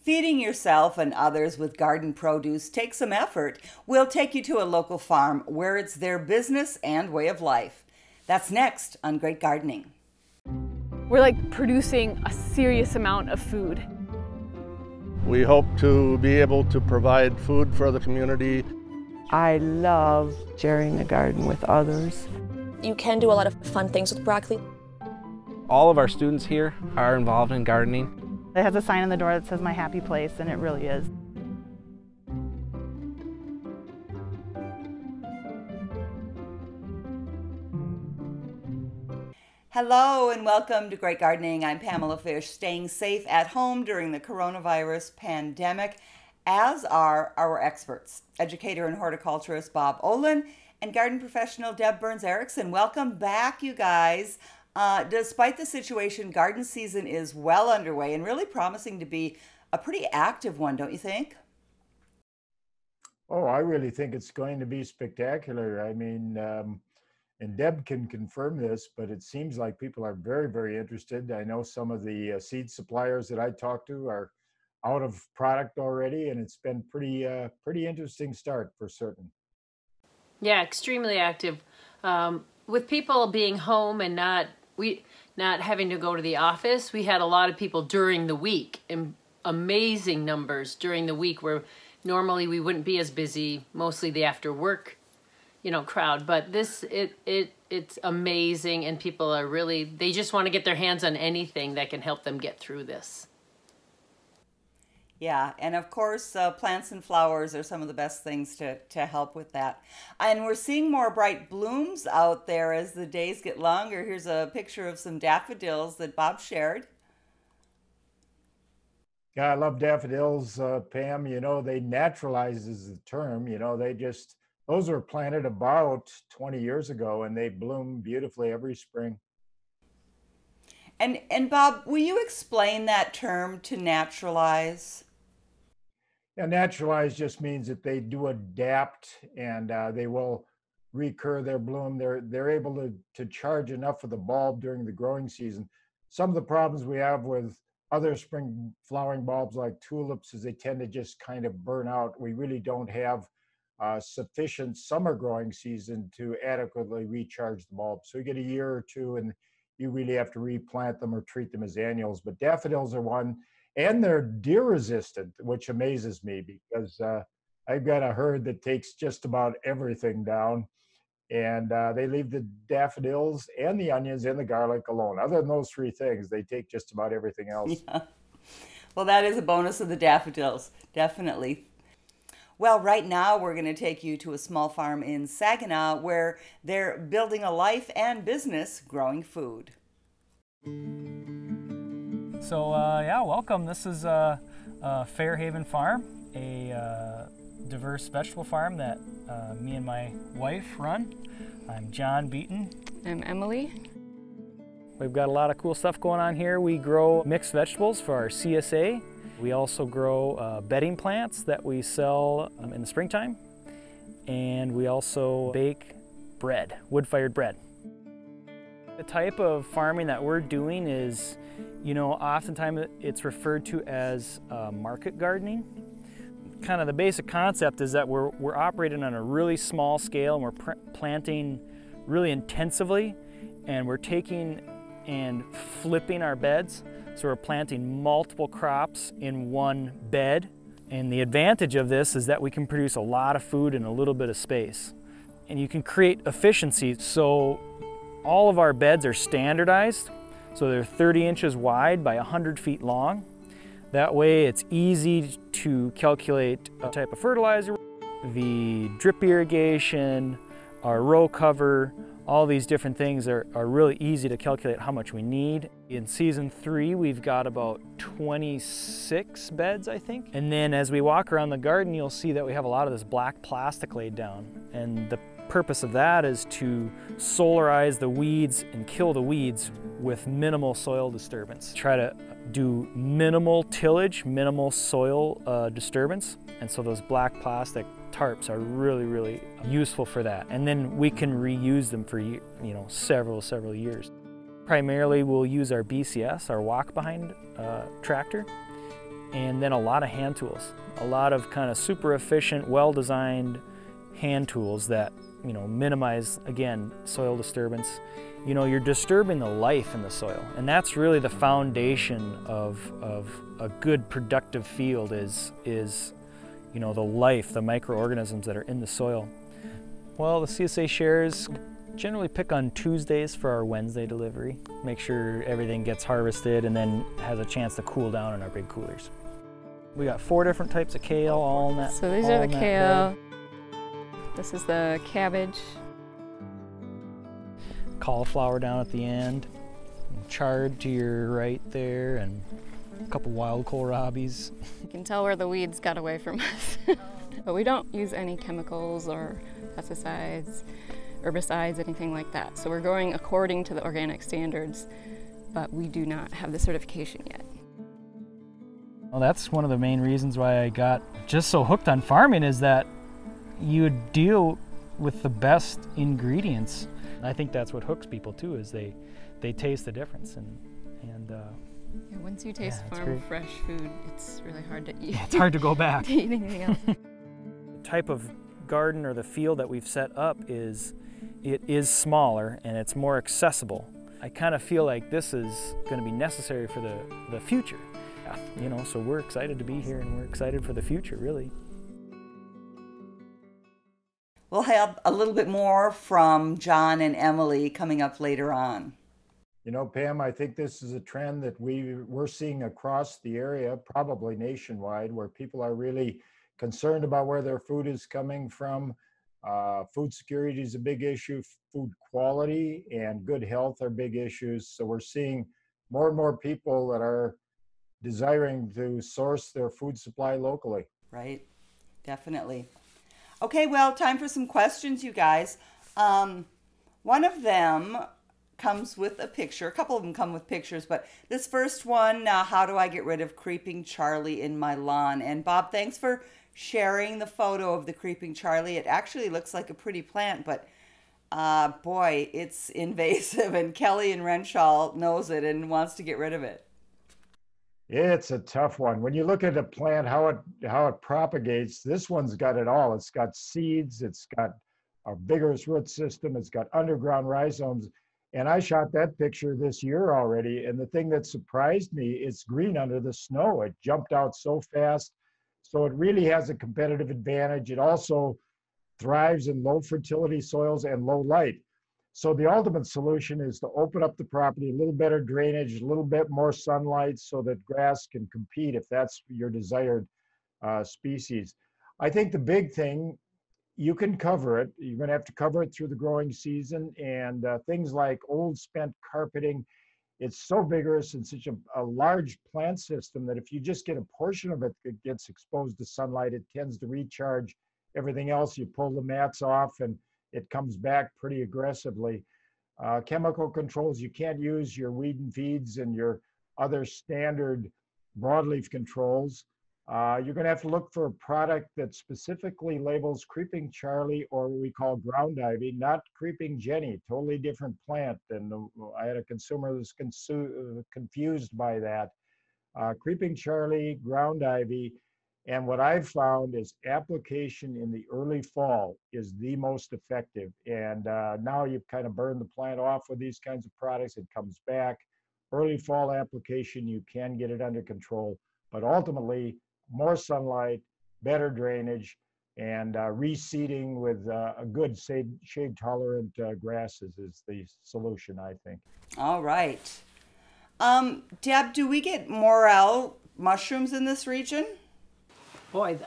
Feeding yourself and others with garden produce takes some effort. We'll take you to a local farm where it's their business and way of life. That's next on Great Gardening. We're like producing a serious amount of food. We hope to be able to provide food for the community. I love sharing the garden with others. You can do a lot of fun things with broccoli. All of our students here are involved in gardening. It has a sign on the door that says "My Happy Place," and it really is. Hello and welcome to Great Gardening. I'm Pamela Fish, staying safe at home during the coronavirus pandemic, as are our experts, educator and horticulturist Bob Olin and garden professional Deb Burns-Erickson. Welcome back, you guys. Despite the situation, garden season is well underway and really promising to be a pretty active one, don't you think? Oh, I really think it's going to be spectacular. I mean, and Deb can confirm this, but it seems like people are very, very interested. I know some of the seed suppliers that I talked to are out of product already, and it's been pretty interesting start for certain. Yeah, extremely active. With people being home and not having to go to the office, we had a lot of people during the week, and amazing numbers during the week where normally we wouldn't be as busy, mostly the after work, crowd. But it's amazing, and people are really, they just want to get their hands on anything that can help them get through this. Yeah, and of course, plants and flowers are some of the best things to help with that. And we're seeing more bright blooms out there as the days get longer. Here's a picture of some daffodils that Bob shared. Yeah, I love daffodils, Pam. They naturalize is the term. Those were planted about 20 years ago, and they bloom beautifully every spring. And Bob, will you explain that term, to naturalize? Yeah, naturalize just means that they do adapt, and they will recur their bloom. They're able to charge enough of the bulb during the growing season. Some of the problems we have with other spring flowering bulbs like tulips is they tend to just kind of burn out. We really don't have sufficient summer growing season to adequately recharge the bulb. So you get a year or two, and you really have to replant them or treat them as annuals. But daffodils are one. And they're deer resistant, which amazes me because I've got a herd that takes just about everything down, and they leave the daffodils and the onions and the garlic alone. Other than those three things, they take just about everything else. Yeah. Well, that is a bonus of the daffodils, definitely. Well, right now we're going to take you to a small farm in Saginaw where they're building a life and business growing food. So yeah, welcome. This is Fairhaven Farm, a diverse vegetable farm that me and my wife run. I'm John Beaton. I'm Emily. We've got a lot of cool stuff going on here. We grow mixed vegetables for our CSA. We also grow bedding plants that we sell in the springtime. And we also bake bread, wood-fired bread. The type of farming that we're doing is, oftentimes it's referred to as market gardening. Kind of the basic concept is that we're operating on a really small scale, and we're planting really intensively, and we're taking and flipping our beds. So we're planting multiple crops in one bed. And the advantage of this is that we can produce a lot of food in a little bit of space. And you can create efficiency. So all of our beds are standardized. So they're 30 inches wide by 100 feet long. That way it's easy to calculate a type of fertilizer, the drip irrigation, our row cover, all these different things are really easy to calculate how much we need. In season 3, we've got about 26 beds, I think. And then as we walk around the garden, you'll see that we have a lot of this black plastic laid down. And the purpose of that is to solarize the weeds and kill the weeds with minimal soil disturbance. Try to do minimal tillage, minimal soil disturbance. And so those black plastic tarps are really useful for that. And then we can reuse them for several years. Primarily we'll use our BCS, our walk behind tractor, and then a lot of hand tools, a lot of kind of super efficient, well-designed hand tools that, you know, minimize, again, soil disturbance. You know, you're disturbing the life in the soil, and that's really the foundation of a good productive field is, you know, the life, the microorganisms that are in the soil. Well, the CSA shares generally pick on Tuesdays for our Wednesday delivery. Make sure everything gets harvested and then has a chance to cool down in our big coolers. We got 4 different types of kale, all in that. So these are the kale. This is the cabbage. Cauliflower down at the end. Chard to your right there, and a couple wild kohlrabis. You can tell where the weeds got away from us. But we don't use any chemicals or pesticides, herbicides, anything like that. So we're growing according to the organic standards, but we do not have the certification yet. Well, that's one of the main reasons why I got just so hooked on farming, is that you deal with the best ingredients. I think that's what hooks people too, is they taste the difference. Yeah, once you taste farm fresh food, it's really hard to eat. It's hard to go back. To eat anything else. The type of garden or the field that we've set up is smaller and it's more accessible. I kind of feel like this is going to be necessary for the future. You know, so we're excited to be here and we're excited for the future, really. We'll have a little bit more from John and Emily coming up later on. You know, Pam, I think this is a trend that we're seeing across the area, probably nationwide, where people are really concerned about where their food is coming from. Food security is a big issue. Food quality and good health are big issues. So we're seeing more and more people that are desiring to source their food supply locally. Right, definitely. Okay, well, time for some questions, you guys. One of them comes with a picture. A couple of them come with pictures, but this first one, how do I get rid of creeping Charlie in my lawn? And Bob, thanks for sharing the photo of the creeping Charlie. It actually looks like a pretty plant, but boy, it's invasive, and Kelly in Renshaw knows it and wants to get rid of it. It's a tough one. When you look at a plant, how it propagates, this one's got it all. It's got seeds, it's got a vigorous root system, it's got underground rhizomes. And I shot that picture this year already. And the thing that surprised me, it's green under the snow. It jumped out so fast. So it really has a competitive advantage. It also thrives in low fertility soils and low light. So the ultimate solution is to open up the property, a little better drainage, a little bit more sunlight so that grass can compete if that's your desired species. I think the big thing, you can cover it. You're going to have to cover it through the growing season, and things like old spent carpeting. It's so vigorous and such a large plant system that if you just get a portion of it that gets exposed to sunlight, it tends to recharge everything else. You pull the mats off and it comes back pretty aggressively. Chemical controls, you can't use your weed and feeds and your other standard broadleaf controls. You're going to have to look for a product that specifically labels creeping Charlie, or what we call ground ivy, not creeping Jenny, totally different plant. And I had a consumer that was confused by that. Creeping Charlie, ground ivy, and what I've found is application in the early fall is the most effective. And now you've kind of burned the plant off with these kinds of products. It comes back. Early fall application, you can get it under control. But ultimately, more sunlight, better drainage, and reseeding with a good shade-tolerant grasses is the solution, I think. All right. Deb, do we get morel mushrooms in this region? Boy,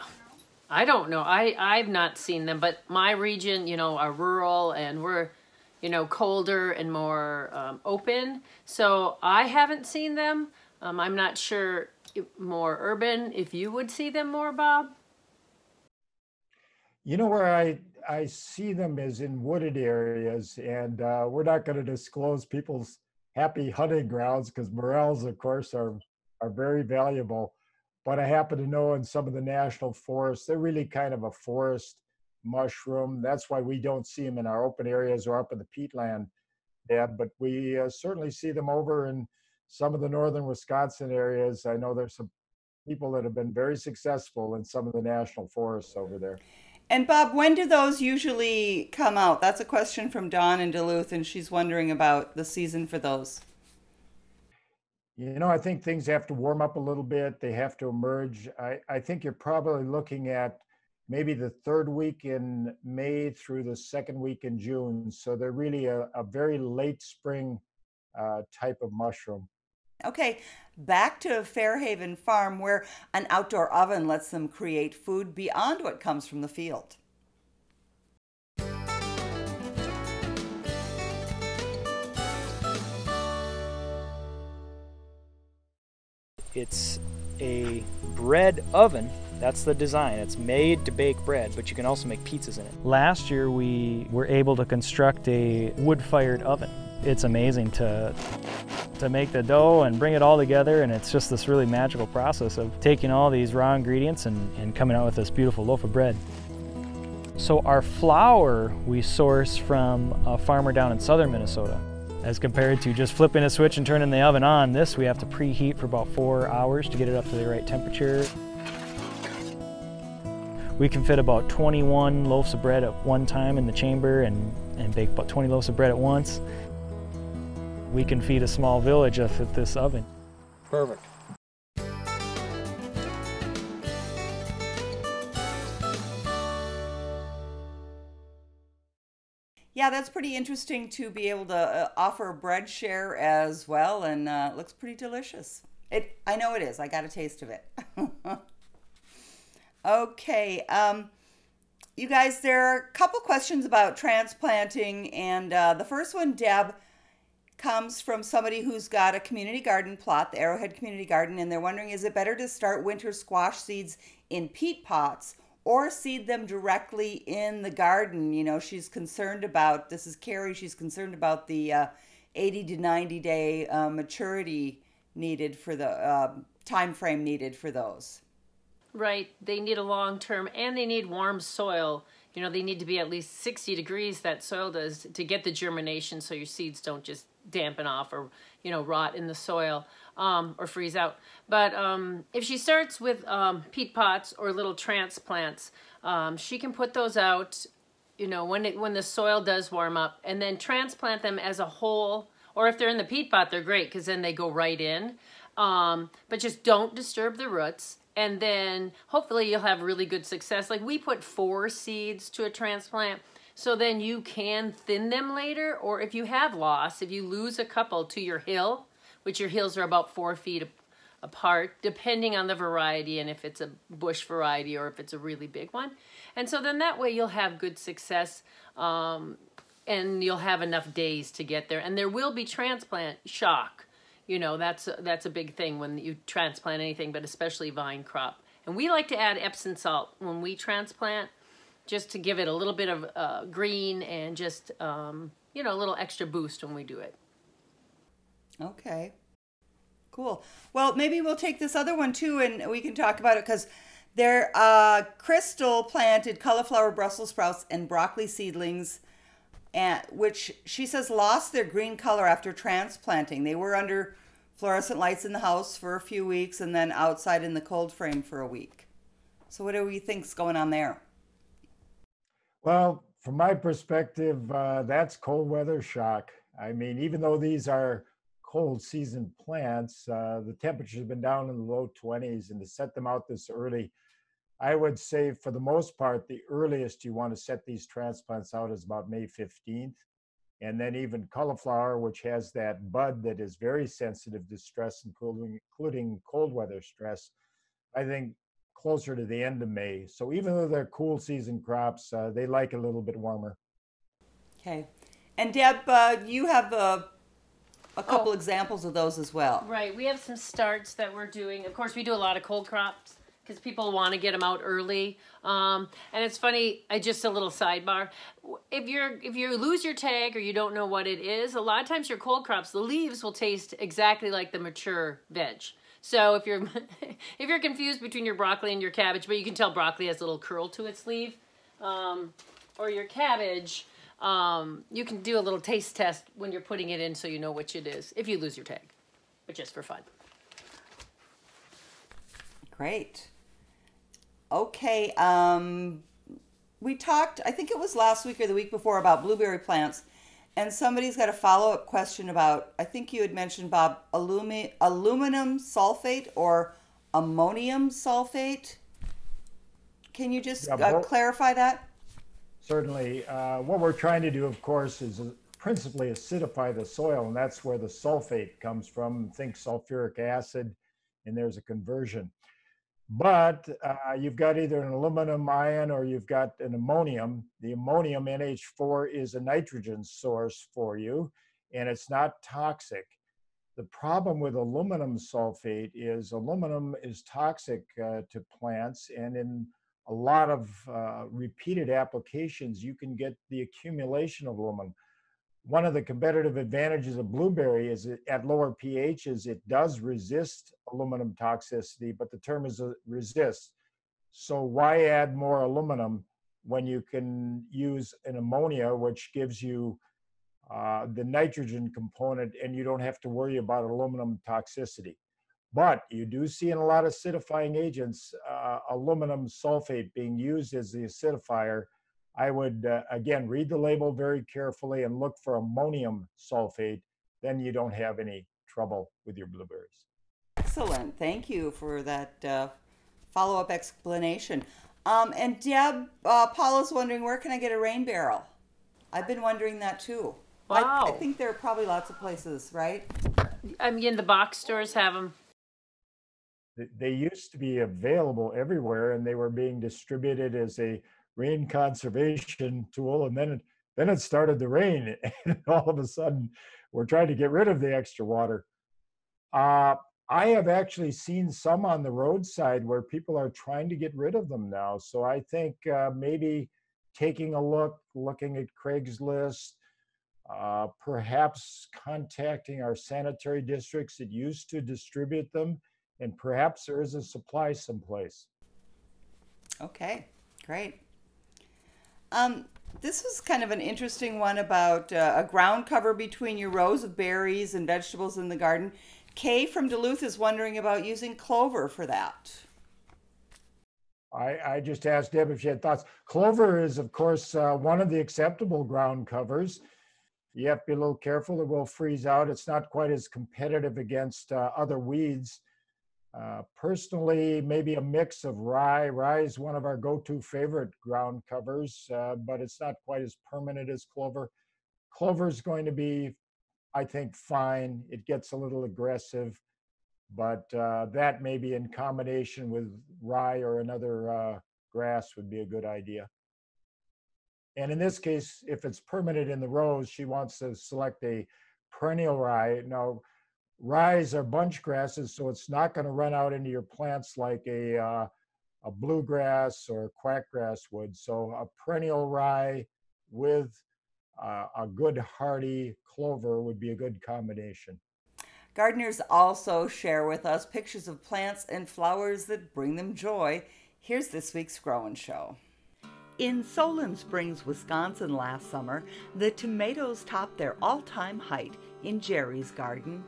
I don't know. I've not seen them, but my region, you know, are rural and we're, you know, colder and more open. So I haven't seen them. I'm not sure more urban if you would see them more, Bob. You know, where I see them is in wooded areas, and we're not going to disclose people's happy hunting grounds because morels, of course, are very valuable. But I happen to know in some of the national forests, they're really kind of a forest mushroom. That's why we don't see them in our open areas or up in the peatland bed, but we certainly see them over in some of the northern Wisconsin areas. I know there's some people that have been very successful in some of the national forests over there. And Bob, when do those usually come out? That's a question from Dawn in Duluth, and she's wondering about the season for those. You know, I think things have to warm up a little bit. They have to emerge. I think you're probably looking at maybe the third week in May through the second week in June. So they're really a very late spring type of mushroom. Okay, back to Fairhaven Farm, where an outdoor oven lets them create food beyond what comes from the field. It's a bread oven. That's the design. It's made to bake bread, but you can also make pizzas in it. Last year we were able to construct a wood-fired oven. It's amazing to make the dough and bring it all together, and it's just this really magical process of taking all these raw ingredients and coming out with this beautiful loaf of bread. So our flour we source from a farmer down in southern Minnesota. As compared to just flipping a switch and turning the oven on, this we have to preheat for about 4 hours to get it up to the right temperature. We can fit about 21 loaves of bread at one time in the chamber and bake about 20 loaves of bread at once. We can feed a small village with this oven. Perfect. Yeah, that's pretty interesting to be able to offer a bread share as well, and it looks pretty delicious. I know it is. I got a taste of it. Okay, you guys, there are a couple questions about transplanting, and the first one, Deb, comes from somebody who's got a community garden plot, the Arrowhead Community Garden, and they're wondering, is it better to start winter squash seeds in peat pots or seed them directly in the garden? You know, she's concerned about, this is Carrie, she's concerned about the 80 to 90 day maturity needed for the time frame needed for those. Right, they need a long term, and they need warm soil. You know, they need to be at least 60 degrees, that soil does, to get the germination so your seeds don't just dampen off or, you know, rot in the soil or freeze out. But if she starts with peat pots or little transplants, she can put those out, you know, when the soil does warm up, and then transplant them as a whole. Or if they're in the peat pot, they're great because then they go right in. But just don't disturb the roots. And then hopefully you'll have really good success. Like we put 4 seeds to a transplant, so then you can thin them later. Or if you have loss, if you lose a couple to your hill, which your hills are about 4 feet apart, depending on the variety and if it's a bush variety or if it's a really big one. And so then that way you'll have good success and you'll have enough days to get there. And there will be transplant shock. You know, that's a big thing when you transplant anything, but especially vine crop. And we like to add Epsom salt when we transplant, just to give it a little bit of green and just, you know, a little extra boost when we do it. Okay, cool. Well, maybe we'll take this other one too, and we can talk about it, because there, Crystal planted cauliflower, Brussels sprouts, and broccoli seedlings, which she says lost their green color after transplanting. They were under fluorescent lights in the house for a few weeks and then outside in the cold frame for a week. So what do we think's going on there? Well, from my perspective, that's cold weather shock. I mean, even though these are cold season plants, the temperature's been down in the low 20s, and to set them out this early, I would say for the most part, the earliest you want to set these transplants out is about May 15th. And then even cauliflower, which has that bud that is very sensitive to stress, including cold weather stress, I think closer to the end of May. So even though they're cool season crops, they like a little bit warmer. Okay. And Deb, you have a couple examples of those as well. Right. We have some starts that we're doing. Of course, we do a lot of cold crops because people want to get them out early. And it's funny, just a little sidebar. If you lose your tag or you don't know what it is, a lot of times your cold crops, the leaves will taste exactly like the mature veg. So if you're if you're confused between your broccoli and your cabbage, but you can tell broccoli has a little curl to its leaf, or your cabbage, you can do a little taste test when you're putting it in so you know which it is if you lose your tag, but just for fun. Great. Okay. We talked, I think it was last week or the week before, about blueberry plants. And somebody's got a follow-up question about, I think you had mentioned, Bob, aluminum sulfate or ammonium sulfate. Can you just clarify that? Certainly. What we're trying to do, of course, is principally acidify the soil, and that's where the sulfate comes from. Think sulfuric acid, and there's a conversion. But you've got either an aluminum ion or you've got an ammonium. The ammonium, NH4, is a nitrogen source for you, and it's not toxic. The problem with aluminum sulfate is aluminum is toxic to plants, and in a lot of repeated applications, you can get the accumulation of aluminum. One of the competitive advantages of blueberry is at lower pHs, it does resist aluminum toxicity, but the term is resist. So why add more aluminum when you can use an ammonia, which gives you the nitrogen component, and you don't have to worry about aluminum toxicity. But you do see in a lot of acidifying agents, aluminum sulfate being used as the acidifier. I would, again, read the label very carefully and look for ammonium sulfate. Then you don't have any trouble with your blueberries. Excellent. Thank you for that follow-up explanation. And Deb, Paula's wondering, where can I get a rain barrel? I've been wondering that too. Wow. I think there are probably lots of places, right? I mean, the box stores have them. They used to be available everywhere, and they were being distributed as a rain conservation tool, and then it started to rain, and all of a sudden we're trying to get rid of the extra water. I have actually seen some on the roadside where people are trying to get rid of them now. So I think maybe taking a look, looking at Craigslist, perhaps contacting our sanitary districts that used to distribute them, and perhaps there is a supply someplace. Okay, great. This was kind of an interesting one about a ground cover between your rows of berries and vegetables in the garden. Kay from Duluth is wondering about using clover for that. I just asked Deb if she had thoughts. Clover is, of course, one of the acceptable ground covers. You have to be a little careful. It will freeze out. It's not quite as competitive against other weeds. Personally, maybe a mix of rye. Rye is one of our go-to favorite ground covers, but it's not quite as permanent as clover. Clover is going to be, I think, fine. It gets a little aggressive, but that maybe in combination with rye or another grass would be a good idea. And in this case, if it's permanent in the rows, she wants to select a perennial rye. Now, ryes are bunch grasses, so it's not going to run out into your plants like a bluegrass or quackgrass would. So a perennial rye with a good hardy clover would be a good combination. Gardeners also share with us pictures of plants and flowers that bring them joy. Here's this week's Grow and Show. In Solon Springs, Wisconsin last summer, the tomatoes topped their all-time height in Jerry's garden.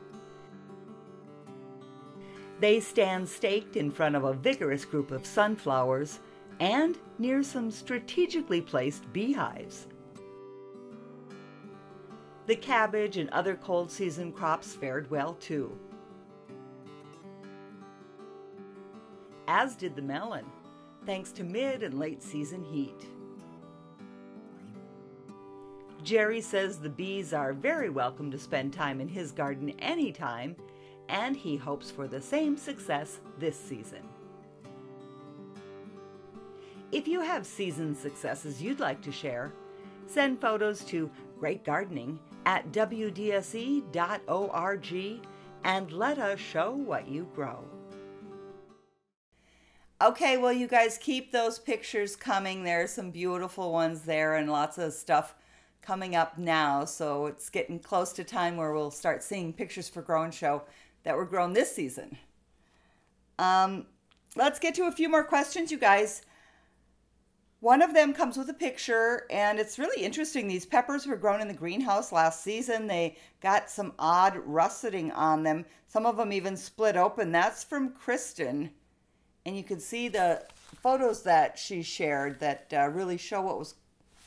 They stand staked in front of a vigorous group of sunflowers and near some strategically placed beehives. The cabbage and other cold season crops fared well too, as did the melon, thanks to mid and late season heat. Jerry says the bees are very welcome to spend time in his garden anytime, and he hopes for the same success this season. If you have season successes you'd like to share, send photos to greatgardening@wdse.org and let us show what you grow. Okay, well, you guys keep those pictures coming. There's some beautiful ones there and lots of stuff coming up now. So it's getting close to time where we'll start seeing pictures for Grow and Show that were grown this season. Let's get to a few more questions, you guys. One of them comes with a picture, and it's really interesting. These peppers were grown in the greenhouse last season. They got some odd russeting on them. Some of them even split open. That's from Kristen. And you could see the photos that she shared that really show what was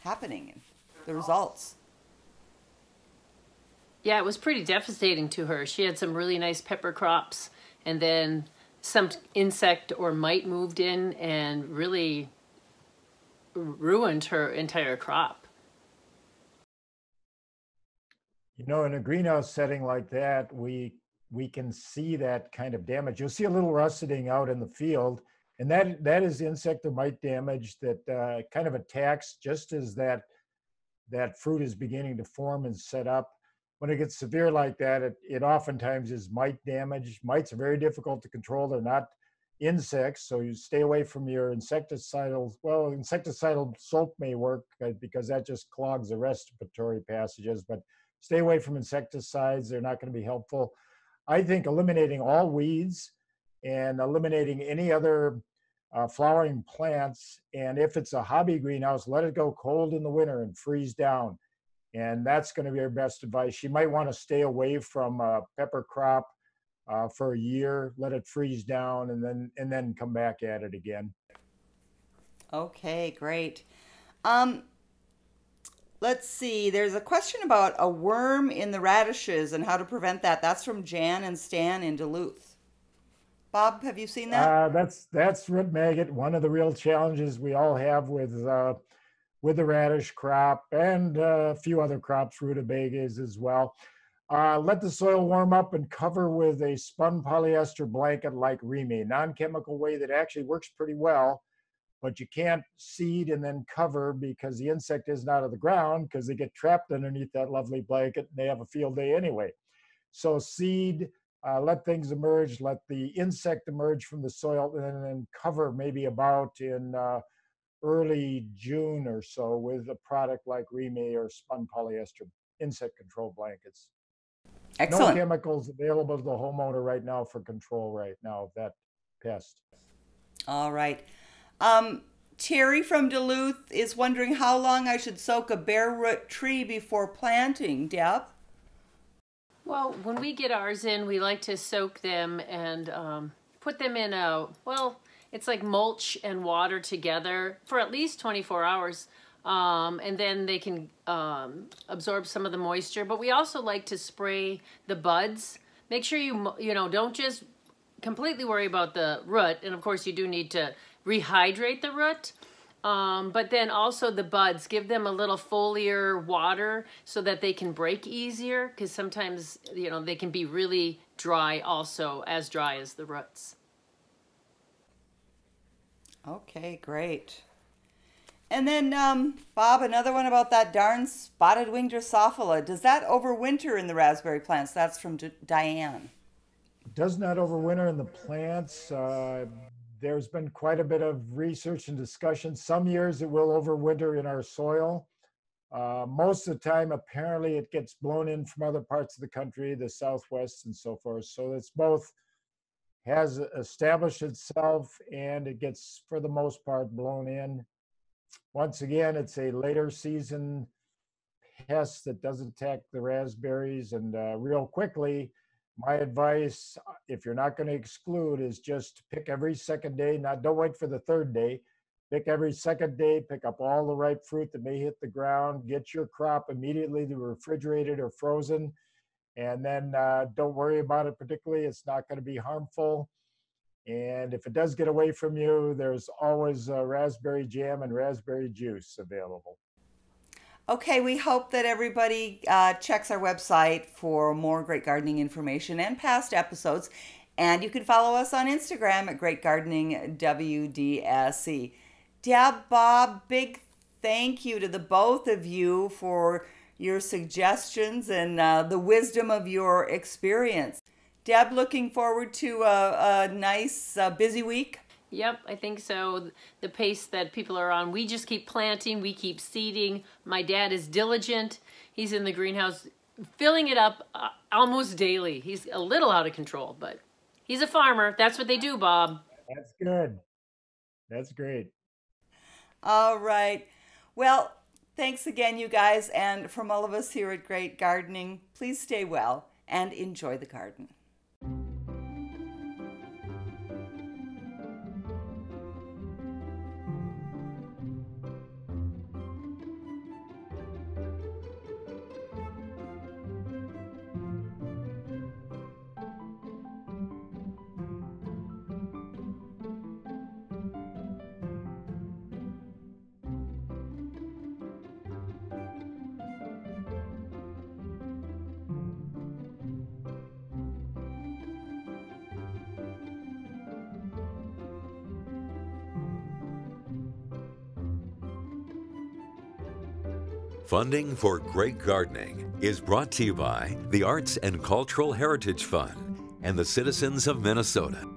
happening and the results. Yeah, it was pretty devastating to her. She had some really nice pepper crops, and then some insect or mite moved in and really ruined her entire crop. You know, in a greenhouse setting like that, we can see that kind of damage. You'll see a little rusting out in the field, and that is insect or mite damage that kind of attacks just as that fruit is beginning to form and set up. When it gets severe like that, it oftentimes is mite damage. Mites are very difficult to control. They're not insects, so you stay away from your insecticidal. Well, insecticidal soap may work because that just clogs the respiratory passages, but stay away from insecticides. They're not going to be helpful. I think eliminating all weeds and eliminating any other flowering plants, and if it's a hobby greenhouse, let it go cold in the winter and freeze down. And that's going to be her best advice. She might want to stay away from pepper crop for a year, let it freeze down, and then come back at it again. Okay, great. Let's see. There's a question about a worm in the radishes and how to prevent that. That's from Jan and Stan in Duluth. Bob, have you seen that? That's root maggot. One of the real challenges we all have with the radish crop and a few other crops, rutabagas as well. Let the soil warm up and cover with a spun polyester blanket like Reme, non-chemical way that actually works pretty well, but you can't seed and then cover because the insect isn't out of the ground because they get trapped underneath that lovely blanket and they have a field day anyway. So seed, let things emerge, let the insect emerge from the soil, and then cover maybe about in early June or so with a product like Reme or spun polyester insect control blankets. Excellent. No chemicals available to the homeowner right now for control right now of that pest. All right. Terry from Duluth is wondering how long I should soak a bare root tree before planting. Deb? Well, when we get ours in, we like to soak them and put them in it's like mulch and water together for at least 24 hours. And then they can absorb some of the moisture. But we also like to spray the buds. Make sure you don't just completely worry about the root. And of course you do need to rehydrate the root. But then also the buds, give them a little foliar water so that they can break easier. Because sometimes, they can be really dry also, as dry as the roots. Okay, great. And then, Bob, another one about that darn spotted winged Drosophila. Does that overwinter in the raspberry plants? That's from Diane. It does not overwinter in the plants. There's been quite a bit of research and discussion. Some years it will overwinter in our soil. Most of the time, apparently, it gets blown in from other parts of the country, the Southwest and so forth. So it's both has established itself and it gets, for the most part, blown in. Once again, it's a later season pest that does attack the raspberries. And real quickly, my advice, if you're not going to exclude, is just pick every second day. Don't wait for the third day. Pick every second day, pick up all the ripe fruit that may hit the ground, get your crop immediately to refrigerated or frozen, and then don't worry about it particularly. It's not going to be harmful. And if it does get away from you, there's always raspberry jam and raspberry juice available. Okay, we hope that everybody checks our website for more Great Gardening information and past episodes. And you can follow us on Instagram at Great Gardening WDSE. Deb, Bob, big thank you to the both of you for your suggestions and the wisdom of your experience. Deb, looking forward to a nice, busy week. Yep, I think so. The pace that people are on, we just keep planting, we keep seeding. My dad is diligent. He's in the greenhouse filling it up almost daily. He's a little out of control, but he's a farmer. That's what they do, Bob. That's good. That's great. All right. Well, thanks again, you guys. And from all of us here at Great Gardening, please stay well and enjoy the garden. Funding for Great Gardening is brought to you by the Arts and Cultural Heritage Fund and the citizens of Minnesota.